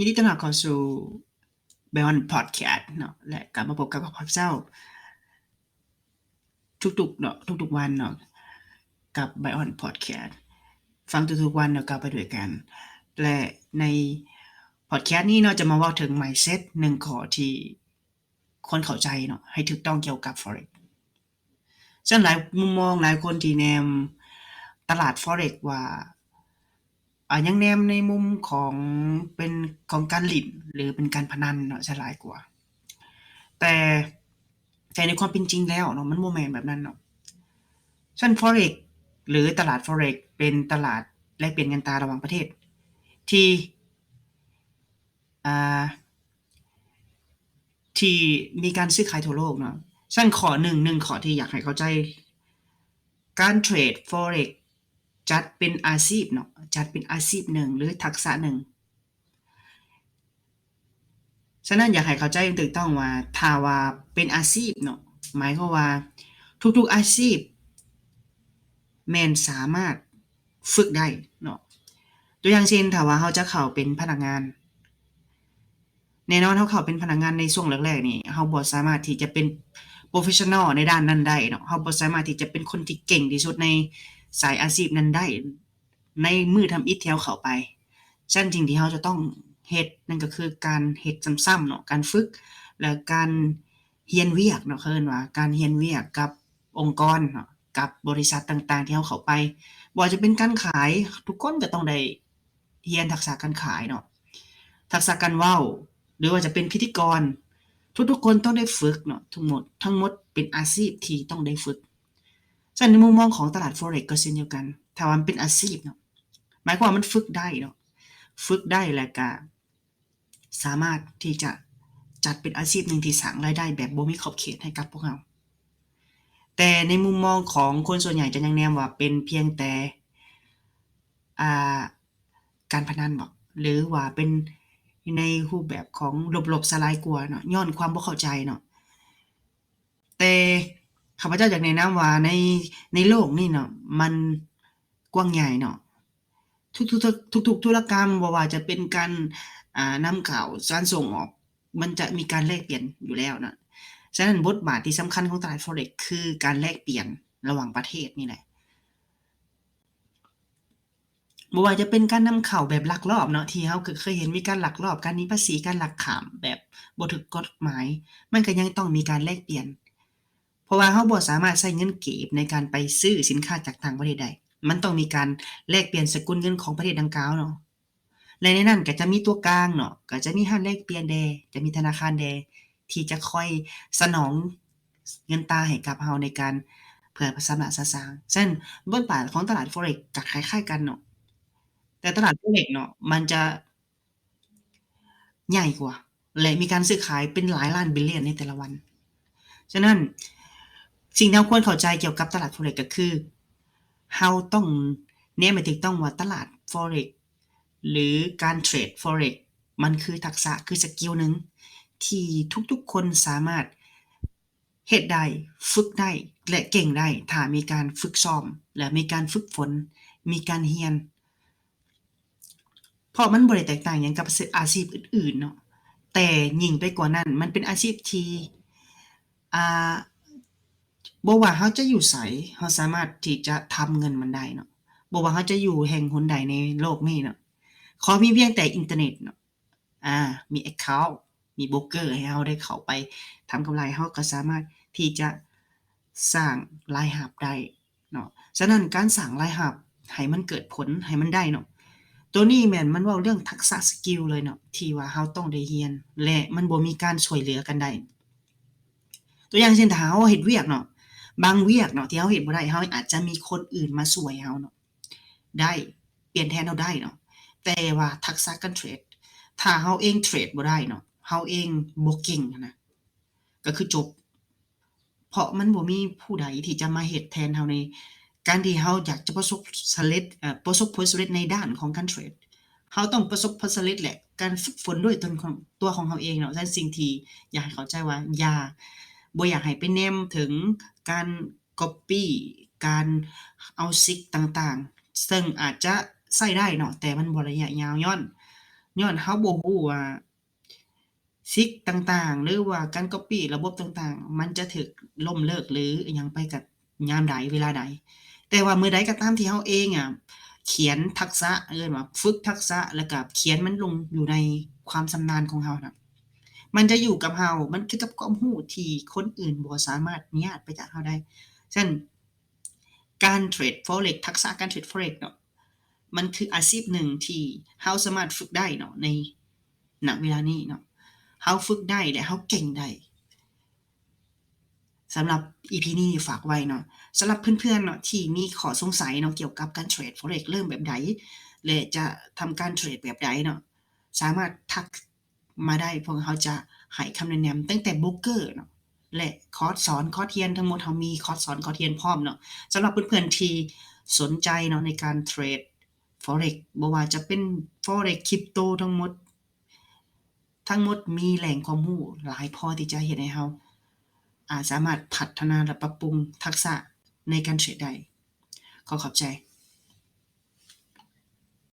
ยินดีต้อนรับเข้าสู่ Beyond Podcast เนาะและกลับมาพบกับเจ้าทุกๆเนาะทุกๆวันเนาะกับ Beyond Podcast ฟังทุกๆวันเนาะก้าวไปด้วยกัน และใน Podcast นี้เนาะจะมาเว้าถึง mindset 1ข้อที่คนเข้าใจเนาะให้ถูกต้องเกี่ยวกับ Forex ซึ่งหลายมุมมองหลายคนที่แนมตลาด Forex ว่ายังแนมในมุมของเป็นของการเล่นหรือเป็นการพนันเนาะจะหลายกว่า แต่ในความเป็นจริงแล้วเนาะมันบ่แม่นแบบนั้นเนาะซึ่ง Forex หรือตลาด Forex เป็นตลาดแลกเปลี่ยนเงินตราระหว่างประเทศที่อ่าที่มีการซื้อขายทั่วโลกเนาะซึ่งข้อ1ข้อที่อยากให้เข้าใจการเทรด Forex จัดเป็นอาชีพเนาะจัดเป็นอาชีพหนึ่งหรือทักษะหนึ่งฉะนั้นอยากให้เข้าใจถูกต้องว่าถ้าว่าเป็นอาชีพเนาะหมายความว่าทุกๆอาชีพแม่นสามารถฝึกได้เนาะตัวอย่างเช่นถ้าว่าเราจะเข้าเป็นพนักงานแน่นอนเราเข้าเป็นพนักงานในช่วงแรกๆนี่เราบ่สามารถที่จะเป็นโพรเฟสชันนัลในด้านนั้นได้เนาะเราบ่สามารถที่จะเป็นคนที่เก่งที่สุดในสายอาชีพนั้นได้ในมื้อทำอิฐที่เราเข้าไปฉะนั้นสิ่งที่เราจะต้องเฮ็ดนั่นก็คือการเฮ็ดซ้ำๆเนาะการฝึกและการเรียนเวียกเนาะเขาเอิ้นว่าการเรียนเวียกกับองค์กรเนาะกับบริษัทต่างๆที่เราเข้าไปบ่ว่าจะเป็นการขายทุกคนก็ต้องได้เรียนทักษะการขายเนาะทักษะการเว้าหรือว่าจะเป็นพิธีกรทุกๆคนต้องได้ฝึกเนาะทั้งหมดเป็นอาชีพที่ต้องได้ฝึกฉะนั้นในมุมมองของตลาด Forex ก็เช่นเดียวกันถ้าว่ามันเป็นอาชีพเนาะหมายความว่ามันฝึกได้เนาะฝึกได้แล้วก็สามารถที่จะจัดเป็นอาชีพหนึ่งที่สร้างรายได้แบบบ่มีขอบเขตให้กับพวกเราแต่ในมุมมองของคนส่วนใหญ่จะยังแนมว่าเป็นเพียงแต่อ่าการพนันบ่หรือว่าเป็นในรูปแบบของลบๆสลายกลัวเนาะย้อนความบ่เข้าใจเนาะแต่ข้าพเจ้าอยากแนะนำว่าในโลกนี้เนาะมันกว้างใหญ่เนาะทุกๆธุรกรรมบ่ว่าจะเป็นการนำเข้าการส่งออกมันจะมีการแลกเปลี่ยนอยู่แล้วเนาะฉะนั้นบทบาทที่สำคัญของตลาด Forex คือการแลกเปลี่ยนระหว่างประเทศนี่แหละบ่ว่าจะเป็นการนำเข้าแบบลักลอบเนาะที่เราก็เคยเห็นมีการลักลอบการหนีภาษีการลักข้ามแบบบ่ถูกกฎหมายมันก็ยังต้องมีการแลกเปลี่ยนเพราะว่าเราบ่สามารถใช้เงินเก็บในการไปซื้อสินค้าจากต่างประเทศได้มันต้องมีการแลกเปลี่ยนสกุลเงินของประเทศดังกล่าวเนาะ และในนั้นก็จะมีตัวกลางเนาะก็จะมีร้านแลกเปลี่ยนแดจะมีธนาคารแดที่จะคอยสนองเงินตราให้กับเราในการเพื่อสำระสะสางฉะนั้นบทบาทของตลาด Forex ก็คล้ายๆกันเนาะแต่ตลาด Forex เนาะมันจะใหญ่กว่าและมีการซื้อขายเป็นหลายล้าน Billion ในแต่ละวันฉะนั้นสิ่งที่เราควรเข้าใจเกี่ยวกับตลาด Forex ก็คือเราต้องแนมให้ถูกต้องว่าตลาด Forex หรือการเทรด Forex มันคือทักษะคือสกิลหนึ่งที่ทุกๆคนสามารถเฮ็ดได้ฝึกได้และเก่งได้ถ้ามีการฝึกซ้อมและมีการฝึกฝนมีการเรียนเพราะมันบ่ได้แตกต่างหยังกับอาชีพอื่นๆเนาะแต่ยิ่งไปกว่านั้นมันเป็นอาชีพที่อ่าบ่ว่าเราจะอยู่ไสเราสามารถที่จะทำเงินมันได้เนาะบ่ว่าเราจะอยู่แห่งหนใดในโลกนี้เนาะขอมีเพียงแต่อินเทอร์เน็ตเนาะอามีแอ็กเคานต์มีโบรกเกอร์ให้เราได้เข้าไปทำกำไรเราก็สามารถที่จะสร้างรายรับได้เนาะฉะนั้นการสร้างรายรับให้มันเกิดผลให้มันได้เนาะตัวนี้แม่นมันเว้าเรื่องทักษะสกิลเลยเนาะที่ว่าเราต้องได้เรียนและมันบ่มีการช่วยเหลือกันได้ ตัวอย่างเช่นถ้าเราเฮ็ดเวียกเนาะบางเวียกเนาะที่เราเฮ็ดบ่ได้เราอาจจะมีคนอื่นมาช่วยเราเนาะได้เปลี่ยนแทนเราได้เนาะแต่ว่าทักษะการเทรดถ้าเราเองเทรดบ่ได้เนาะเราเองบ่เก่งอะนะก็คือจบเพราะมันบ่มีผู้ใดที่จะมาเฮ็ดแทนเราในการที่เราอยากจะประสบผลสำเร็จในด้านของการเทรดเราต้องประสบผลสำเร็จแหละการฝึกฝนด้วยตนของตัวของเราเองเนาะฉะนั้นสิ่งที่อยากให้เข้าใจว่าบ่อยากให้ไปแนมถึงการก๊อบปี้การเอาทริกต่างๆซึ่งอาจจะใช้ได้เนาะแต่มันบ่ระยะยาวย้อน ย้อนเฮาบ่ฮู้ว่าซิกต่างๆหรือว่าการก๊อบปี้ระบบต่างๆมันจะถูกล้มเลิกหรืออิหยังไปกับยามใดเวลาใดแต่ว่ามื้อใดก็ตามที่เฮาเองอะเขียนทักษะเอิ้นว่าฝึกทักษะแล้วก็เขียนมันลงอยู่ในความชำนาญของเฮาน่ะมันจะอยู่กับเฮามันคือกับความรู้ที่คนอื่นบ่สามารถญาดไปจากเฮาได้ฉะนั้นการเทรด Forex ทักษะการเทรด Forex เนาะมันคืออาชีพหนึ่งที่เฮาสามารถฝึกได้เนาะในณเวลานี้เนาะเฮาฝึกได้และเฮาเก่งได้ สำหรับ EP นี้ฝากไว้เนาะสำหรับเพื่อนๆเนาะที่มีข้อสงสัยเนาะเกี่ยวกับการเทรด Forex เริ่มแบบใดและจะทำการเทรดแบบใดเนาะสามารถทักมาได้พวกเขาจะให้คำแนะนำตั้งแต่โบรกเกอร์เนาะและคอร์สสอนคอร์สเรียนทั้งหมดเรามีคอร์สสอนคอร์สเรียนพร้อมเนาะสำหรับเพื่อนๆที่สนใจเนาะในการเทรด Forex บ่ว่าจะเป็น Forex คริปโตทั้งหมดมีแหล่งความรู้หลายพอที่จะเฮ็ดให้เราสามารถพัฒนาและปรับปรุงทักษะในการเทรดได้ขอขอบใจ